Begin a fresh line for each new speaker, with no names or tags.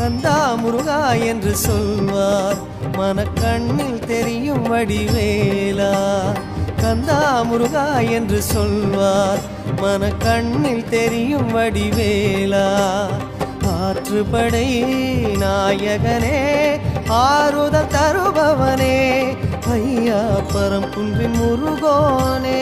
கந்தா முருகா என்று சொல்வார், மனக்கண்ணில் தெரியும் வடிவேலா. கந்தா முருகா என்று சொல்வார், மனக்கண்ணில் தெரியும் வடிவேலா. ஆற்றுப்படை நாயகனே, ஆறுதல் தருபவனே, ஐயா பரம்புன்றின் முருகோனே.